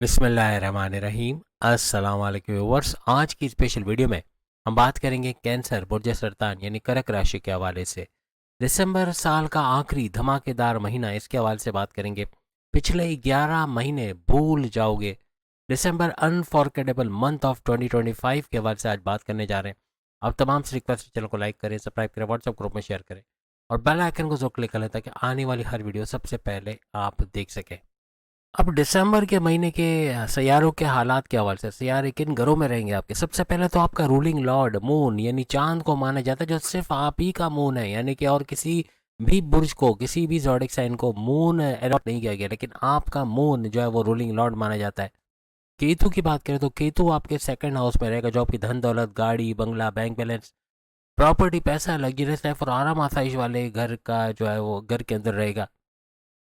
बिस्मिल्लाहिर्रहमानिर्रहीम। अस्सलाम वालेकुम व्यूअर्स। आज की स्पेशल वीडियो में हम बात करेंगे कैंसर बुर्ज सरतान यानी कर्क राशि के हवाले से। दिसंबर साल का आखिरी धमाकेदार महीना, इसके हवाले से बात करेंगे। पिछले 11 महीने भूल जाओगे। दिसंबर अनफॉरगेटेबल मंथ ऑफ 2025 के हवाले से आज बात करने जा रहे हैं। आप तमाम से रिक्वेस्ट, चैनल को लाइक करें, सब्सक्राइब करें, व्हाट्सएप ग्रुप में शेयर करें और बेल आइकन को जरूर क्लिक करें ताकि आने वाली हर वीडियो सबसे पहले आप देख सकें। अब दिसंबर के महीने के सैयारों के हालात के हवाले से, सैयारे किन घरों में रहेंगे आपके। सबसे पहले तो आपका रूलिंग लॉर्ड मून यानी चांद को माना जाता है, जो सिर्फ आप ही का मून है, यानी कि और किसी भी बुर्ज को, किसी भी ज़ोडिक साइन को मून अलॉट नहीं किया गया, लेकिन आपका मून जो है वो रूलिंग लॉर्ड माना जाता है। केतु की बात करें तो केतु आपके सेकंड हाउस में रहेगा, जो आपकी धन दौलत, गाड़ी बंगला, बैंक बैलेंस, प्रॉपर्टी, पैसा, लग्जरियस लाइफ और आराम आसाइश वाले घर का जो है वो घर के अंदर रहेगा।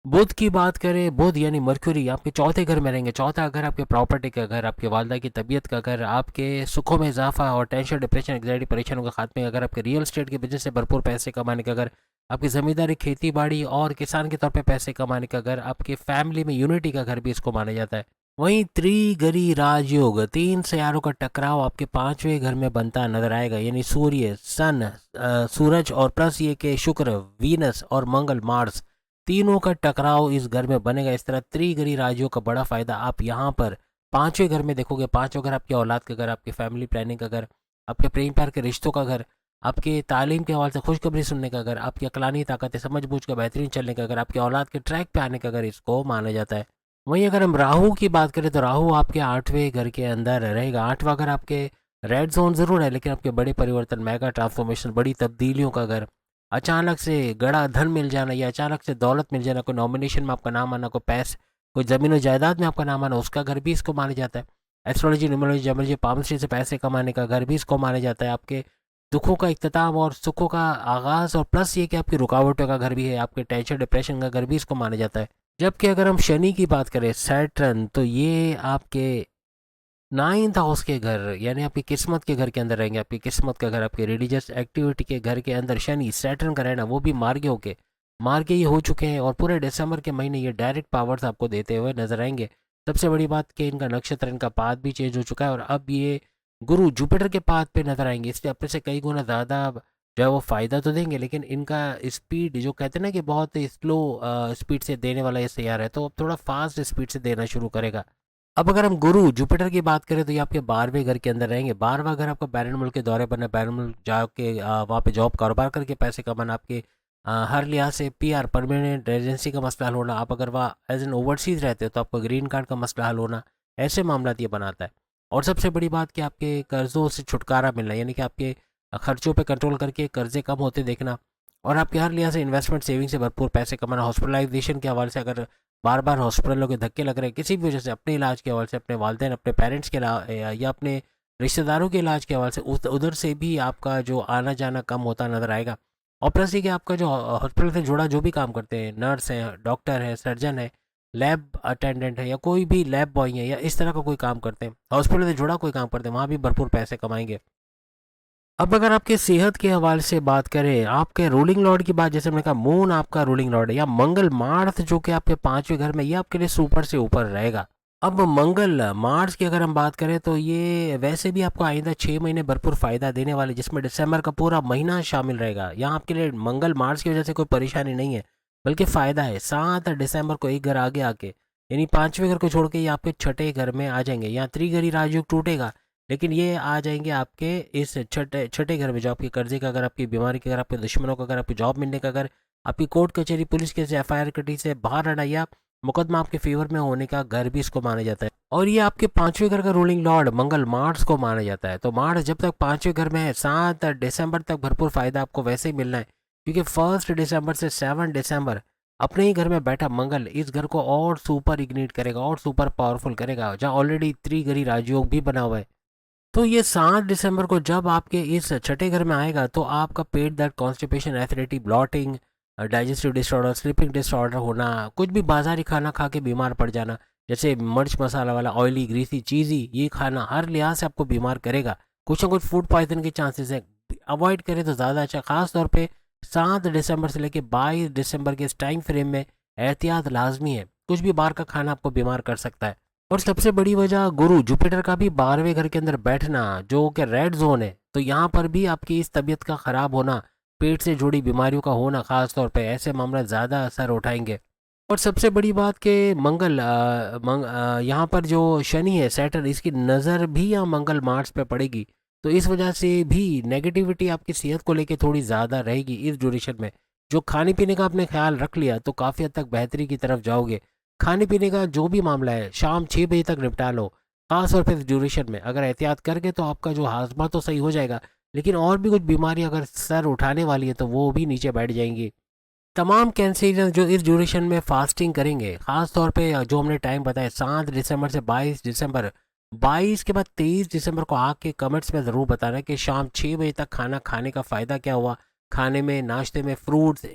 बुध की बात करें, बुध यानी मर्क्यूरी आपके चौथे घर में रहेंगे। चौथा घर आपके प्रॉपर्टी का घर, आपके वालदा की तबीयत का घर, आपके सुखों में इजाफा और टेंशन, डिप्रेशन, एंग्जाइटी, परेशानियों का खात्मे का घर, आपके रियल एस्टेट के बिजनेस से भरपूर पैसे कमाने का घर, आपकी जमींदारी, खेती बाड़ी और किसान के तौर पे पैसे कमाने का घर, आपके फैमिली में यूनिटी का घर भी इसको माना जाता है। वहीं त्रिगरी राजयोग, तीन सियारों का टकराव आपके पांचवें घर में बनता नजर आएगा, यानी सूर्य, सन, सूरज और प्लस ये के शुक्र, वीनस और मंगल, मार्स, तीनों का टकराव इस घर में बनेगा। इस तरह त्रिगरी राज्यों का बड़ा फायदा आप यहाँ पर पांचवें घर में देखोगे। पांचवें घर आपकी औलाद का घर, आपके फैमिली प्लानिंग का घर, आपके प्रेम प्यार के रिश्तों का घर, आपके तालीम के हवाले से खुशखबरी सुनने का घर, आपकी अकलानी ताकत, समझ बूझ का बेहतरीन चलने का घर, आपके औलाद के ट्रैक पे आने का घर इसको माना जाता है। वहीं अगर हम राहु की बात करें तो राहु आपके आठवें घर के अंदर रहेगा। आठवां घर आपके रेड जोन जरूर है, लेकिन आपके बड़े परिवर्तन, मेगा ट्रांसफॉर्मेशन, बड़ी तब्दीलियों का घर, अचानक से गड़ा धन मिल जाना या अचानक से दौलत मिल जाना, कोई नॉमिनेशन में आपका नाम आना, कोई पैस, कोई ज़मीन और जायदाद में आपका नाम आना, उसका घर भी इसको माना जाता है। एस्ट्रोलॉजी, न्यूमरोलॉजी, जमोलॉजी, पामस्ट्री से पैसे कमाने का घर भी इसको माना जाता है। आपके दुखों का इख्तिताम और सुखों का आगाज़, और प्लस ये कि आपकी रुकावटों का घर भी है, आपके टेंशन, डिप्रेशन का घर भी इसको माना जाता है। जबकि अगर हम शनि की बात करें, सैटर्न, तो ये आपके नाइन्थ हाउस के घर यानी आपकी किस्मत के घर के अंदर रहेंगे। आपकी किस्मत का घर, आपकी रिलीजियस एक्टिविटी के घर के अंदर शनि, सैटर्न का रहना, वो भी मार्गे होके, मार्गे ये हो चुके हैं और पूरे दिसंबर के महीने ये डायरेक्ट पावर्स आपको देते हुए नजर आएंगे। सबसे बड़ी बात कि इनका नक्षत्र, इनका पाथ भी चेंज हो चुका है और अब ये गुरु जुपिटर के पाथ पे नजर आएंगे, इसलिए अपने से कई गुना ज़्यादा जो है वो फ़ायदा तो देंगे, लेकिन इनका स्पीड जो कहते हैं ना कि बहुत स्लो स्पीड से देने वाला ये तैयार है, तो अब थोड़ा फास्ट स्पीड से देना शुरू करेगा। अब अगर हम गुरु जुपिटर की बात करें तो ये आपके 12वें घर के अंदर रहेंगे। 12वां घर आपका बैरन मुल्क के दौरे पर, बैरन मुल्क जाके वहाँ पे जॉब कारोबार करके पैसे कमाना, आपके हर लिहाज से पीआर, परमानेंट रेजिडेंसी का मसला हल होना। आप अगर वहाँ एज एन ओवरसीज रहते हो तो आपका ग्रीन कार्ड का मसला हल होना, ऐसे मामला ये बनाता है। और सबसे बड़ी बात कि आपके कर्जों से छुटकारा मिलना, यानी कि आपके खर्चों पे कंट्रोल करके कर्जे कम होते देखना और आपके हर लिहाज से इन्वेस्टमेंट, सेविंग से भरपूर पैसे कमाना। हॉस्पिटलाइजेशन के हवाले से अगर बार बार हॉस्पिटलों के धक्के लग रहे हैं किसी भी वजह से, अपने इलाज के हवाले से, अपने वालदेन, अपने पेरेंट्स के या अपने रिश्तेदारों के इलाज के हवाले से, उधर से भी आपका जो आना जाना कम होता नजर आएगा। और प्लस ये कि आपका जो हॉस्पिटल से जुड़ा जो भी काम करते हैं, नर्स हैं, डॉक्टर है, सर्जन है, लैब अटेंडेंट है, या कोई भी लैब बॉय है, या इस तरह का कोई काम करते हैं, हॉस्पिटल से जुड़ा कोई काम करते हैं, वहाँ भी भरपूर पैसे कमाएंगे। अब अगर आपके सेहत के हवाले से बात करें, आपके रूलिंग लॉर्ड की बात, जैसे मैंने कहा मून आपका रूलिंग लॉर्ड है, या मंगल मार्स जो कि आपके पांचवें घर में, ये आपके लिए सुपर से ऊपर रहेगा। अब मंगल मार्स की अगर हम बात करें तो ये वैसे भी आपको आइंदा 6 महीने भरपूर फायदा देने वाले, जिसमें दिसंबर का पूरा महीना शामिल रहेगा। यहाँ आपके लिए मंगल मार्स की वजह से कोई परेशानी नहीं है, बल्कि फायदा है। 7 दिसंबर को एक घर आगे आके, यानी पांचवें घर को छोड़ के ये आपके छठे घर में आ जाएंगे। यहाँ त्रिगरी राजयोग टूटेगा, लेकिन ये आ जाएंगे आपके इस छठे छठे घर में, जो आपके कर्जे का अगर, आपकी बीमारी का अगर, आपके दुश्मनों का अगर, आपकी जॉब मिलने का अगर, आपकी कोर्ट कचहरी पुलिस केस एफआईआर कटी से बाहर आना या मुकदमा आपके फेवर में होने का घर भी इसको माना जाता है। और ये आपके पांचवें घर का रूलिंग लॉर्ड मंगल मार्स को माना जाता है। तो मार्स जब तक पांचवें घर में है, 7 दिसंबर तक भरपूर फायदा आपको वैसे ही मिलना है, क्योंकि 1 दिसंबर से 7 दिसंबर अपने ही घर में बैठा मंगल इस घर को और सुपर इग्निट करेगा और सुपर पावरफुल करेगा, जहाँ ऑलरेडी त्रिगरी राजयोग भी बना हुआ है। तो ये 7 दिसंबर को जब आपके इस छठे घर में आएगा तो आपका पेट दर्द, constipation, acidity, blotting, digestive disorder, sleeping disorder होना, कुछ भी बाजारी खाना खा के बीमार पड़ जाना, जैसे मिर्च मसाला वाला, ऑयली, ग्रीसी, चीज़ी ये खाना हर लिहाज से आपको बीमार करेगा। कुछ ना कुछ फूड पॉइजन के चांसेस है, अवॉइड करें तो ज़्यादा अच्छा। खास तौर पे 7 दिसंबर से लेकर 22 दिसंबर के इस टाइम फ्रेम में एहतियात लाजमी है, कुछ भी बाहर का खाना आपको बीमार कर सकता है। और सबसे बड़ी वजह गुरु जुपिटर का भी 12वें घर के अंदर बैठना, जो कि रेड जोन है, तो यहाँ पर भी आपकी इस तबीयत का खराब होना, पेट से जुड़ी बीमारियों का होना, खास तौर पे ऐसे मामला ज़्यादा असर उठाएंगे। और सबसे बड़ी बात कि मंगल यहाँ पर जो शनि है, सैटर्न, इसकी नज़र भी यहाँ मंगल मार्स पे पड़ेगी। तो इस वजह से भी नेगेटिविटी आपकी सेहत को लेके थोड़ी ज़्यादा रहेगी इस ड्यूरेशन में। जो खाने पीने का आपने ख्याल रख लिया तो काफ़ी हद तक बेहतरी की तरफ जाओगे। खाने पीने का जो भी मामला है शाम 6 बजे तक निपटा लो, खास और फिर ड्यूरेशन में अगर एहतियात करके तो आपका जो हाजमा तो सही हो जाएगा, लेकिन और भी कुछ बीमारी अगर सर उठाने वाली है तो वो भी नीचे बैठ जाएंगी। तमाम कैंसरियन जो इस ड्यूरेशन में फास्टिंग करेंगे, खास तौर पे जो हमने टाइम बताया 7 दिसंबर से 22 दिसंबर, 22 के बाद 23 दिसंबर को आके कमेंट्स में ज़रूर बताना कि शाम 6 बजे तक खाना खाने का फ़ायदा क्या हुआ। खाने में, नाश्ते में फ्रूट्स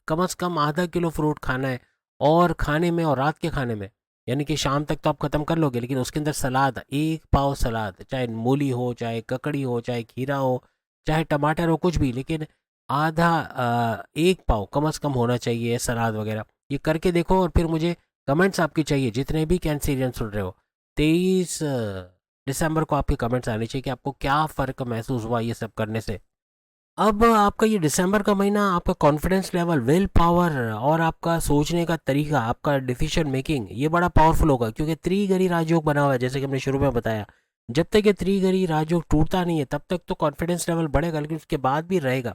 कम से कम आधा किलो फ्रूट खाना है। और खाने में और रात के खाने में, यानी कि शाम तक तो आप ख़त्म कर लोगे, लेकिन उसके अंदर सलाद, 1 पाव सलाद, चाहे मूली हो, चाहे ककड़ी हो, चाहे खीरा हो, चाहे टमाटर हो, कुछ भी, लेकिन आधा 1 पाव कम से कम होना चाहिए सलाद वगैरह। ये करके देखो और फिर मुझे कमेंट्स आपकी चाहिए, जितने भी कैंसेरियन सुन रहे हो। 23 दिसंबर को आपके कमेंट्स आने चाहिए कि आपको क्या फ़र्क महसूस हुआ ये सब करने से। अब आपका ये दिसंबर का महीना आपका कॉन्फिडेंस लेवल, विल पावर और आपका सोचने का तरीका, आपका डिसीजन मेकिंग, ये बड़ा पावरफुल होगा, क्योंकि त्रिगरी राजयोग बना हुआ है जैसे कि हमने शुरू में बताया। जब तक ये त्रिगरी राजयोग टूटता नहीं है तब तक तो कॉन्फिडेंस लेवल बढ़ेगा, लेकिन उसके बाद भी रहेगा,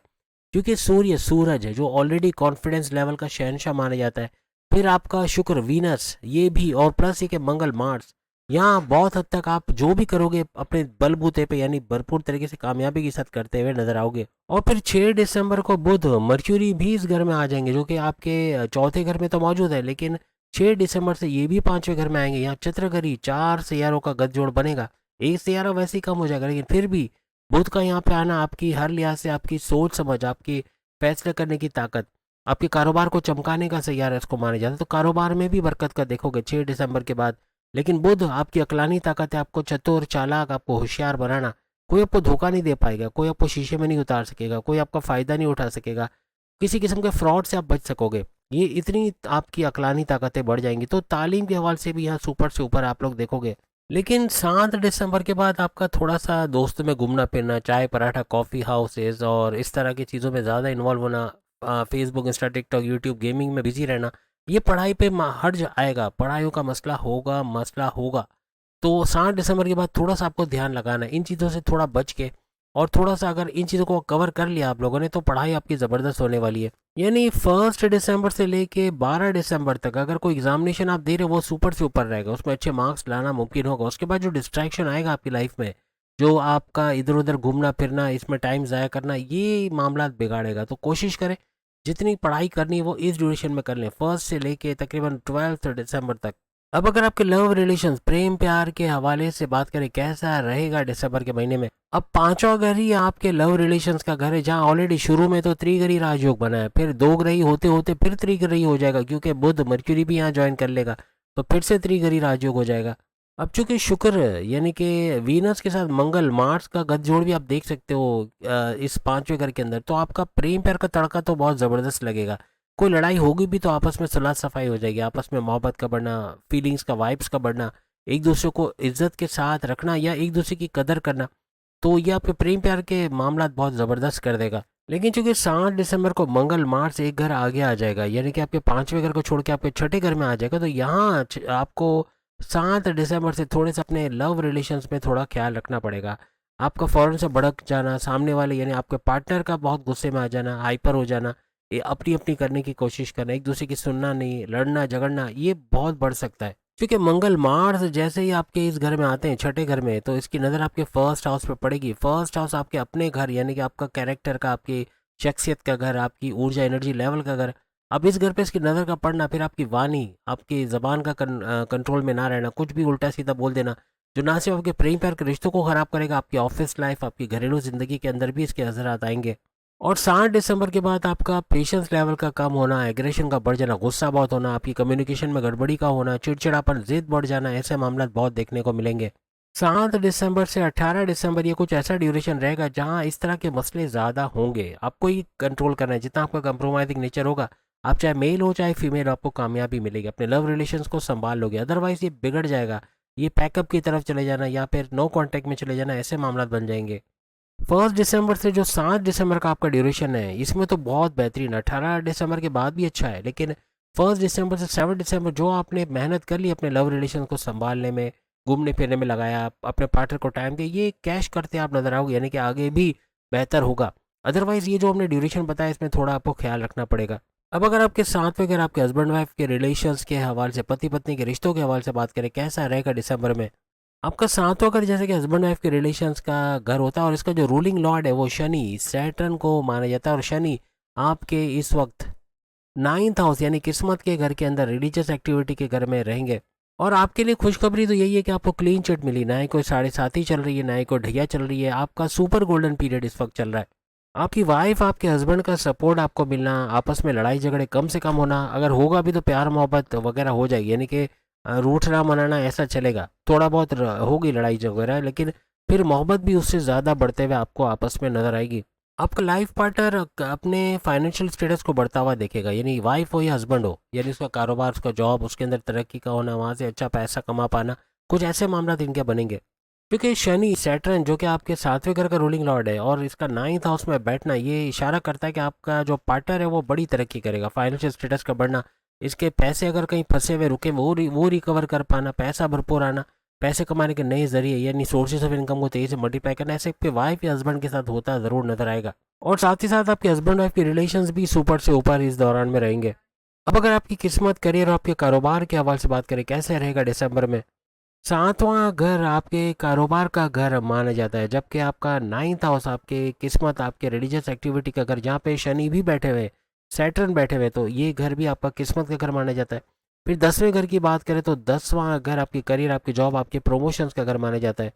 क्योंकि सूरज है जो ऑलरेडी कॉन्फिडेंस लेवल का शहंशाह माना जाता है। फिर आपका शुक्र, वीनस, ये भी, और प्लस ये कि मंगल, मार्स, यहाँ बहुत हद तक आप जो भी करोगे अपने बलबूते पे, यानी भरपूर तरीके से कामयाबी के साथ करते हुए नजर आओगे। और फिर 6 दिसंबर को बुध, मर्क्यूरी भी इस घर में आ जाएंगे, जो कि आपके चौथे घर में तो मौजूद है, लेकिन 6 दिसंबर से ये भी 5वें घर में आएंगे। यहाँ चित्रगरी 4 सियारों का गठजोड़ बनेगा। एक सियारा वैसे ही कम हो जाएगा, लेकिन फिर भी बुध का यहाँ पे आना आपकी हर लिहाज से, आपकी सोच समझ, आपकी फैसले करने की ताकत, आपके कारोबार को चमकाने का सैयारा इसको माना जाता है। तो कारोबार में भी बरकत का देखोगे 6 दिसंबर के बाद। लेकिन बुध आपकी अकलानी ताकत है, आपको चतुर, चालाक, आपको होशियार बनाना। कोई आपको धोखा नहीं दे पाएगा, कोई आपको शीशे में नहीं उतार सकेगा, कोई आपका फ़ायदा नहीं उठा सकेगा, किसी किस्म के फ्रॉड से आप बच सकोगे। ये इतनी आपकी अकलानी ताकतें बढ़ जाएंगी। तो तालीम के हवाले से भी यहाँ सुपर से ऊपर आप लोग देखोगे। लेकिन 7 दिसंबर के बाद आपका थोड़ा सा दोस्तों में घूमना फिरना, चाय पराठा, कॉफ़ी हाउसेज और इस तरह की चीज़ों में ज़्यादा इन्वॉल्व होना, Facebook, Insta, TikTok, YouTube, gaming में बिजी रहना, ये पढ़ाई पे हर्ज आएगा, पढ़ाइयों का मसला होगा। तो 7 दिसंबर के बाद थोड़ा सा आपको ध्यान लगाना है इन चीज़ों से, थोड़ा बच के। और थोड़ा सा अगर इन चीज़ों को कवर कर लिया आप लोगों ने तो पढ़ाई आपकी ज़बरदस्त होने वाली है। यानी 1 दिसंबर से लेके 12 दिसंबर तक अगर कोई एग्जामिनेशन आप दे रहे हो वो सुपर से ऊपर रहेगा, उसमें अच्छे मार्क्स लाना मुमकिन होगा। उसके बाद जो डिस्ट्रैक्शन आएगा आपकी लाइफ में, जो आपका इधर उधर घूमना फिरना, इसमें टाइम ज़ाया करना, ये मामला बिगाड़ेगा। तो कोशिश करें जितनी पढ़ाई करनी है वो इस ड्यूरेशन में कर लें, 1 से लेके तकरीबन 12 दिसंबर तक। अब अगर आपके लव रिलेशंस, प्रेम प्यार के हवाले से बात करें कैसा रहेगा दिसंबर के महीने में, अब 5वां घर ही आपके लव रिलेशंस का घर है, जहां ऑलरेडी शुरू में तो त्रिग्रही राजयोग बना है, फिर 2 ग्रही होते होते फिर त्रिग्रही हो जाएगा, क्योंकि बुध मर्क्यूरी भी यहाँ ज्वाइन कर लेगा, तो फिर से त्रिग्रही राजयोग हो जाएगा। अब चूंकि शुक्र यानी कि वीनस के साथ मंगल, मार्स का गठजोड़ भी आप देख सकते हो इस 5वें घर के अंदर, तो आपका प्रेम प्यार का तड़का तो बहुत ज़बरदस्त लगेगा। कोई लड़ाई होगी भी तो आपस में सुलह सफाई हो जाएगी, आपस में मोहब्बत का बढ़ना, फीलिंग्स का, वाइब्स का बढ़ना, एक दूसरे को इज्जत के साथ रखना या एक दूसरे की कदर करना, तो ये आपके प्रेम प्यार के मामला बहुत ज़बरदस्त कर देगा। लेकिन चूंकि 7 दिसंबर को मंगल, मार्स एक घर आगे आ जाएगा, यानी कि आपके 5वें घर को छोड़ के आपके छठे घर में आ जाएगा, तो यहाँ आपको 7 दिसंबर से थोड़े से अपने लव रिलेशंस में थोड़ा ख्याल रखना पड़ेगा। आपका फ़ौरन से भड़क जाना, सामने वाले यानी आपके पार्टनर का बहुत गुस्से में आ जाना, हाइपर हो जाना, ये अपनी अपनी करने की कोशिश करना, एक दूसरे की सुनना नहीं, लड़ना झगड़ना, ये बहुत बढ़ सकता है। क्योंकि मंगल, मार्स जैसे ही आपके इस घर में आते हैं, छठे घर में, तो इसकी नज़र आपके फर्स्ट हाउस पे पड़ेगी। फर्स्ट हाउस आपके अपने घर, यानी कि आपका कैरेक्टर का, आपकी शख्सियत का घर, आपकी ऊर्जा एनर्जी लेवल का घर। अब इस घर पे इसकी नज़र का पड़ना, फिर आपकी वाणी, आपकी ज़बान का कंट्रोल में ना रहना, कुछ भी उल्टा सीधा बोल देना, जो ना सिर्फ आपके प्रेम प्यार के रिश्तों को ख़राब करेगा, आपकी ऑफिस लाइफ, आपकी घरेलू ज़िंदगी के अंदर भी इसके असरात आएंगे। और 7 दिसंबर के बाद आपका पेशेंस लेवल का कम होना, एग्रेशन का बढ़ जाना, गुस्सा बहुत होना, आपकी कम्युनिकेशन में गड़बड़ी का होना, चिड़चिड़ापन, जिद बढ़ जाना, ऐसे मामला बहुत देखने को मिलेंगे। 7 दिसंबर से 18 दिसंबर ये कुछ ऐसा ड्यूरेशन रहेगा जहां इस तरह के मसले ज़्यादा होंगे, आपको ही कंट्रोल करना है। जितना आपका कंप्रोमाइजिंग नेचर होगा आप चाहे मेल हो चाहे फीमेल, आपको कामयाबी मिलेगी, अपने लव रिलेशंस को संभाल लोगे। अदरवाइज ये बिगड़ जाएगा, ये पैकअप की तरफ चले जाना या फिर नो कांटेक्ट में चले जाना, ऐसे मामला बन जाएंगे। 1 दिसंबर से जो 7 दिसंबर का आपका ड्यूरेशन है, इसमें तो बहुत बेहतरीन। 18 दिसंबर के बाद भी अच्छा है, लेकिन 1 दिसंबर से 7 दिसंबर जो आपने मेहनत कर ली अपने लव रिलेशन को संभालने में, घूमने फिरने में लगाया, अपने पार्टनर को टाइम दिया, ये कैश करते आप नजर आओगे, यानी कि आगे भी बेहतर होगा। अदरवाइज ये जो हमने ड्यूरेशन बताया, इसमें थोड़ा आपको ख्याल रखना पड़ेगा। अब अगर आपके साथ में, अगर आपके हस्बैंड वाइफ के रिलेशंस के हवाले से, पति पत्नी के रिश्तों के हवाले से बात करें, कैसा रहेगा दिसंबर में आपका सातवां घर, जैसे कि हस्बैंड वाइफ के रिलेशंस का घर होता है, और इसका जो रूलिंग लॉर्ड है वो शनि, सैटर्न को माना जाता है। और शनि आपके इस वक्त 9th हाउस यानी किस्मत के घर के अंदर, रिलीजियस एक्टिविटी के घर में रहेंगे। और आपके लिए खुशखबरी तो यही है कि आपको क्लीन चिट मिली, ना ही कोई 7.5 चल रही है, ना ही कोई ढैया चल रही है, आपका सुपर गोल्डन पीरियड इस वक्त चल रहा है। आपकी वाइफ, आपके हस्बैंड का सपोर्ट आपको मिलना, आपस में लड़ाई झगड़े कम से कम होना, अगर होगा भी तो प्यार मोहब्बत वगैरह हो जाएगी, यानी कि रूठना मनाना ऐसा चलेगा, थोड़ा बहुत होगी लड़ाई वगैरह, लेकिन फिर मोहब्बत भी उससे ज़्यादा बढ़ते हुए आपको आपस में नजर आएगी। आपका लाइफ पार्टनर अपने फाइनेंशियल स्टेटस को बढ़ता हुआ देखेगा, यानी वाइफ हो या हस्बैंड हो, यानी उसका कारोबार, उसका जॉब, उसके अंदर तरक्की का होना, वहाँ से अच्छा पैसा कमा पाना, कुछ ऐसे मामला इनके बनेंगे। क्योंकि शनि सैटर्न जो कि आपके 7वें घर का रूलिंग लॉर्ड है, और इसका 9th हाउस में बैठना, ये इशारा करता है कि आपका जो पार्टनर है वो बड़ी तरक्की करेगा, फाइनेंशियल स्टेटस का बढ़ना, इसके पैसे अगर कहीं फंसे हुए रुके वो रिकवर कर पाना, पैसा भरपूर आना, पैसे कमाने के नए जरिए यानी सोर्सेज ऑफ इनकम को तेजी से मल्टीप्लाई करना, ऐसे आपके वाइफ या हस्बैंड के साथ होता ज़रूर नजर आएगा। और साथ ही साथ आपके हस्बैंड वाइफ के रिलेशंस भी सुपर से ऊपर इस दौरान में रहेंगे। अब अगर आपकी किस्मत, करियर और आपके कारोबार के हवाले से बात करें, कैसे रहेगा दिसंबर में। 7वां घर आपके कारोबार का घर माना जाता है, जबकि आपका 9th हाउस आपके किस्मत, आपके रिलीजियस एक्टिविटी का घर, जहाँ पे शनि भी बैठे हुए, सैटर्न बैठे हुए, तो ये घर भी आपका किस्मत का घर माना जाता है। फिर 10वें घर की बात करें तो 10वां घर आपकी करियर, आपकी जॉब, आपके प्रमोशंस का घर माना जाता है।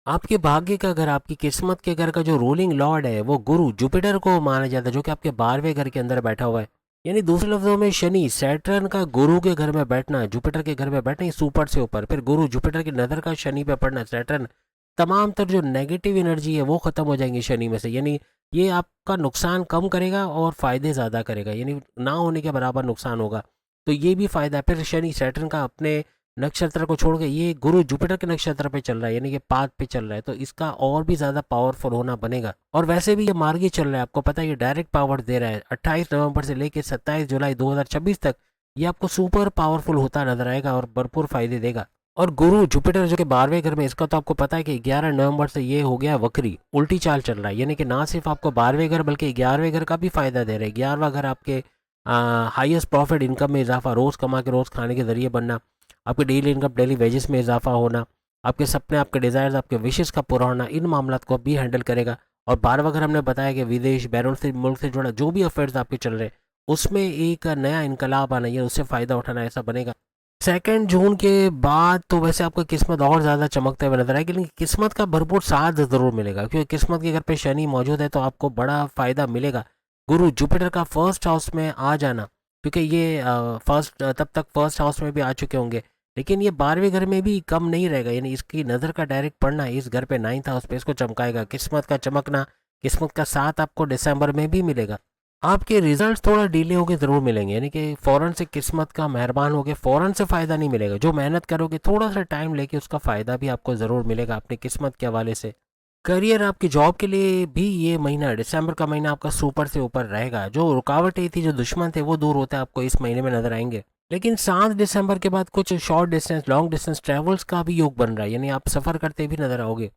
आपके भाग्य का घर, आपकी किस्मत के घर का जो रूलिंग लॉर्ड है वो गुरु जुपिटर को माना जाता है, जो कि आपके 12वें घर के अंदर बैठा हुआ है। यानी दूसरे लफ्जों में शनि सैटर्न का गुरु के घर में बैठना, जुपिटर के घर में बैठना, ये सुपर से ऊपर, फिर गुरु जुपिटर की नज़र का शनि पे पड़ना, सैटर्न, तमाम तर जो नेगेटिव एनर्जी है वो खत्म हो जाएंगी शनि में से। यानी ये आपका नुकसान कम करेगा और फायदे ज़्यादा करेगा, यानी ना होने के बराबर नुकसान होगा, तो ये भी फायदा है। फिर शनि सैटर्न का अपने नक्षत्र को छोड़ के ये गुरु जुपिटर के नक्षत्र पे चल रहा है, यानी कि पाथ पे चल रहा है, तो इसका और भी ज़्यादा पावरफुल होना बनेगा। और वैसे भी ये मार्गी चल रहा है, आपको पता है ये डायरेक्ट पावर दे रहा है। 28 नवंबर से लेकर 27 जुलाई 2026 तक ये आपको सुपर पावरफुल होता नजर आएगा और भरपूर फायदे देगा। और गुरु जुपिटर जो कि 12वें घर में, इसका तो आपको पता है कि 11 नवंबर से ये हो गया वक्री, उल्टी चाल चल रहा है, यानी कि ना सिर्फ आपको 12वें घर बल्कि 11वें घर का भी फायदा दे रहा है। 11वां घर आपके हाईएस्ट प्रॉफिट, इनकम में इजाफा, रोज़ कमा के रोज़ खाने के जरिए बनना, आपके डेली इनकम, डेली वेजेस में इजाफा होना, आपके सपने, आपके डिज़ायर्स, आपके विशेष का पूरा होना, इन मामलों को भी हैंडल करेगा। और 12वां घर हमने बताया कि विदेश, बैरून से मुल्क से जुड़ा जो भी अफेयर्स आपके चल रहे हैं, उसमें एक नया इनकलाब आना, ये उससे फ़ायदा उठाना, ऐसा बनेगा। 2 जून के बाद तो वैसे आपको किस्मत और ज़्यादा चमकते हुए नजर आएगी, लेकिन किस्मत का भरपूर साथ ज़रूर मिलेगा, क्योंकि किस्मत के घर पे शनि मौजूद है, तो आपको बड़ा फ़ायदा मिलेगा। गुरु जुपिटर का फर्स्ट हाउस में आ जाना, क्योंकि ये तब तक फर्स्ट हाउस में भी आ चुके होंगे, लेकिन ये 12वें घर में भी कम नहीं रहेगा, यानी इसकी नज़र का डायरेक्ट पड़ना इस घर पे 9th हाउस पे इसको चमकाएगा। किस्मत का चमकना, किस्मत का साथ आपको दिसंबर में भी मिलेगा। आपके रिजल्ट्स थोड़ा डिले होके ज़रूर मिलेंगे, यानी कि फ़ौरन से किस्मत का मेहरबान होके फ़ौरन से फ़ायदा नहीं मिलेगा। जो मेहनत करोगे थोड़ा सा टाइम लेके उसका फ़ायदा भी आपको ज़रूर मिलेगा अपनी किस्मत के हवाले से। करियर, आपकी जॉब के लिए भी ये महीना, दिसंबर का महीना आपका सुपर से ऊपर रहेगा। जो रुकावटें थी, जो दुश्मन थे, वो दूर होते आपको इस महीने में नजर आएंगे। लेकिन 7 दिसंबर के बाद कुछ short distance, long distance travels का भी योग बन रहा है, यानी आप सफ़र करते भी नजर आओगे।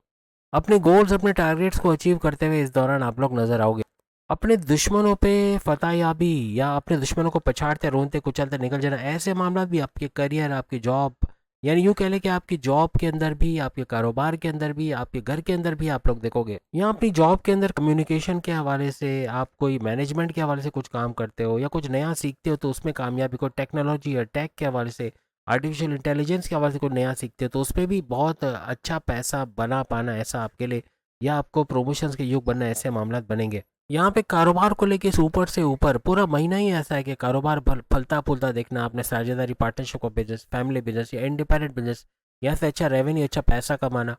अपने गोल्स, अपने टारगेट्स को अचीव करते हुए इस दौरान आप लोग नजर आओगे। अपने दुश्मनों पे फतह याबी या अपने दुश्मनों को पछाड़ते, रोनते कुचलते निकल जाना, ऐसे मामला भी आपके करियर, आपकी जॉब, यानी यूँ कह लें कि आपकी जॉब के अंदर भी, आपके कारोबार के अंदर भी, आपके घर के अंदर भी आप लोग देखोगे। या अपनी जॉब के अंदर कम्युनिकेशन के हवाले से, आप कोई मैनेजमेंट के हवाले से कुछ काम करते हो या कुछ नया सीखते हो, तो उसमें कामयाबी को, टेक्नोलॉजी या टेक के हवाले से, आर्टिफिशियल इंटेलिजेंस के हवाले से कोई नया सीखते हो, तो उस पर भी बहुत अच्छा पैसा बना पाना, ऐसा आपके लिए, या आपको प्रमोशंस के युग बनना, ऐसे मामला बनेंगे। यहाँ पे कारोबार को लेके ऊपर से ऊपर पूरा महीना ही ऐसा है कि कारोबार फलता फूलता देखना, आपने साझेदारी, partnership of business, family business या इंडिपेंडेंट बिजनेस, यहाँ से अच्छा रेवेन्यू, अच्छा पैसा कमाना,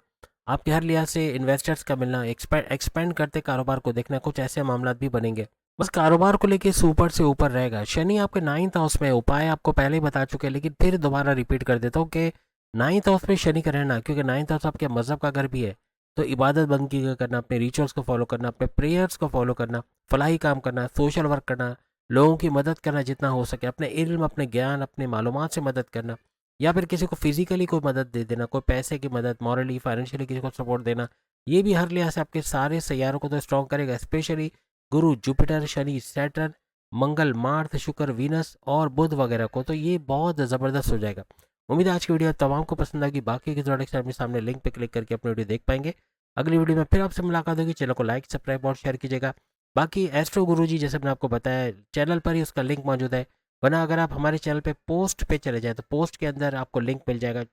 आपके हर लिहाज से इन्वेस्टर्स का मिलना, एक्सपेंड करते कारोबार को देखना, कुछ ऐसे मामला भी बनेंगे। बस कारोबार को लेके सुपर से ऊपर रहेगा। शनि आपके 9th हाउस में, उपाय आपको पहले ही बता चुके हैं, लेकिन फिर दोबारा रिपीट कर देता हूँ कि 9th हाउस में शनि का रहना, क्योंकि 9th हाउस आपके मज़हब का घर भी है। तो इबादत बंदगी का करना, अपने रिचुअल्स को फॉलो करना, अपने प्रेयर्स को फॉलो करना, फलाही काम करना, सोशल वर्क करना, लोगों की मदद करना जितना हो सके, अपने इल्म, अपने ज्ञान, अपने मालूमात से मदद करना, या फिर किसी को फिजिकली कोई मदद दे देना, कोई पैसे की मदद, मॉरली फाइनेंशियली किसी को सपोर्ट देना, ये भी हर लिहाज से आपके सारे सैयारों को तो स्ट्रॉन्ग करेगा। स्पेशली गुरु, जुपिटर, शनि, सैटर्न, मंगल, मार्स, शुक्र, वीनस और बुध वगैरह को, तो ये बहुत ज़बरदस्त हो जाएगा। उम्मीद है आज की वीडियो तमाम को पसंद आएगी। बाकी की प्रोडक्ट्स अपने सामने लिंक पे क्लिक करके अपनी वीडियो देख पाएंगे। अगली वीडियो में फिर आपसे मुलाकात होगी। चैनल को लाइक, सब्सक्राइब और शेयर कीजिएगा। बाकी एस्ट्रो गुरुजी, जैसे मैंने आपको बताया, चैनल पर ही उसका लिंक मौजूद है। वरना अगर आप हमारे चैनल पे पोस्ट पे चले जाए तो पोस्ट के अंदर आपको लिंक मिल जाएगा।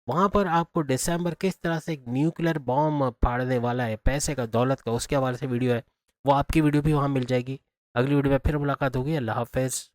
वहाँ पर आपको दिसंबर किस तरह से एक न्यूक्लियर बॉम्ब फाड़ने वाला है, पैसे का, दौलत का, उसके हवाले से वीडियो है। वो आपकी वीडियो भी वहाँ मिल जाएगी। अगली वीडियो में फिर मुलाकात होगी। अल्लाह हाफ़िज़।